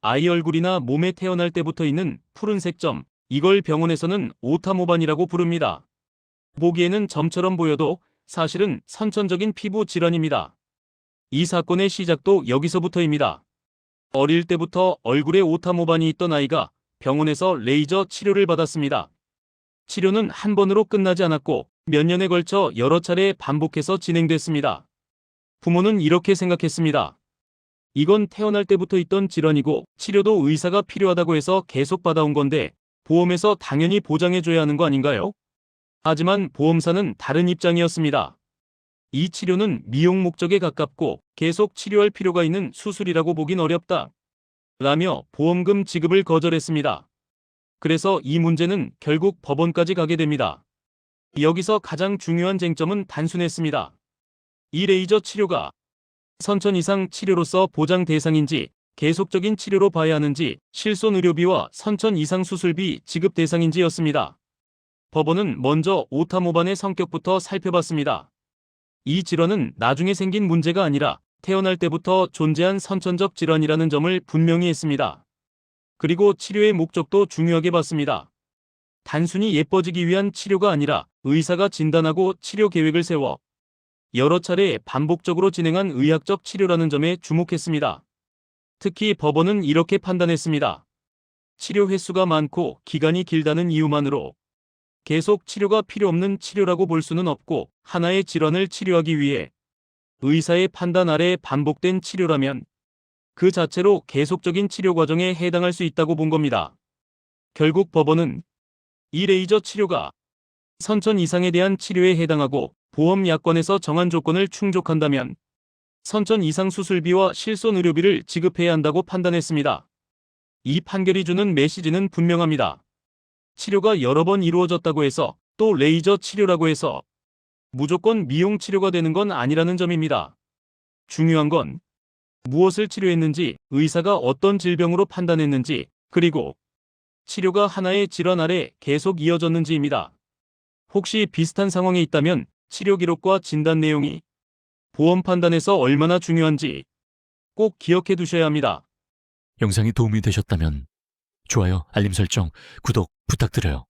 아이 얼굴이나 몸에 태어날 때부터 있는 푸른색 점, 이걸 병원에서는 오타모반이라고 부릅니다. 보기에는 점처럼 보여도 사실은 선천적인 피부 질환입니다. 이 사건의 시작도 여기서부터입니다. 어릴 때부터 얼굴에 오타모반이 있던 아이가 병원에서 레이저 치료를 받았습니다. 치료는 한 번으로 끝나지 않았고 몇 년에 걸쳐 여러 차례 반복해서 진행됐습니다. 부모는 이렇게 생각했습니다. 이건 태어날 때부터 있던 질환이고 치료도 의사가 필요하다고 해서 계속 받아온 건데 보험에서 당연히 보장해줘야 하는 거 아닌가요? 하지만 보험사는 다른 입장이었습니다. 이 치료는 미용 목적에 가깝고 계속 치료할 필요가 있는 수술이라고 보긴 어렵다. 라며 보험금 지급을 거절했습니다. 그래서 이 문제는 결국 법원까지 가게 됩니다. 여기서 가장 중요한 쟁점은 단순했습니다. 이 레이저 치료가 선천 이상 치료로서 보장 대상인지 계속적인 치료로 봐야 하는지 실손 의료비와 선천 이상 수술비 지급 대상인지였습니다. 법원은 먼저 오타모반의 성격부터 살펴봤습니다. 이 질환은 나중에 생긴 문제가 아니라 태어날 때부터 존재한 선천적 질환이라는 점을 분명히 했습니다. 그리고 치료의 목적도 중요하게 봤습니다. 단순히 예뻐지기 위한 치료가 아니라 의사가 진단하고 치료 계획을 세워 여러 차례 반복적으로 진행한 의학적 치료라는 점에 주목했습니다. 특히 법원은 이렇게 판단했습니다. 치료 횟수가 많고 기간이 길다는 이유만으로 계속 치료가 필요 없는 치료라고 볼 수는 없고 하나의 질환을 치료하기 위해 의사의 판단 아래 반복된 치료라면 그 자체로 계속적인 치료 과정에 해당할 수 있다고 본 겁니다. 결국 법원은 이 레이저 치료가 선천 이상에 대한 치료에 해당하고 보험 약관에서 정한 조건을 충족한다면 선천 이상 수술비와 실손 의료비를 지급해야 한다고 판단했습니다. 이 판결이 주는 메시지는 분명합니다. 치료가 여러 번 이루어졌다고 해서 또 레이저 치료라고 해서 무조건 미용 치료가 되는 건 아니라는 점입니다. 중요한 건 무엇을 치료했는지, 의사가 어떤 질병으로 판단했는지, 그리고 치료가 하나의 질환 아래 계속 이어졌는지입니다. 혹시 비슷한 상황에 있다면 치료 기록과 진단 내용이 보험 판단에서 얼마나 중요한지 꼭 기억해 두셔야 합니다. 영상이 도움이 되셨다면 좋아요, 알림 설정, 구독 부탁드려요.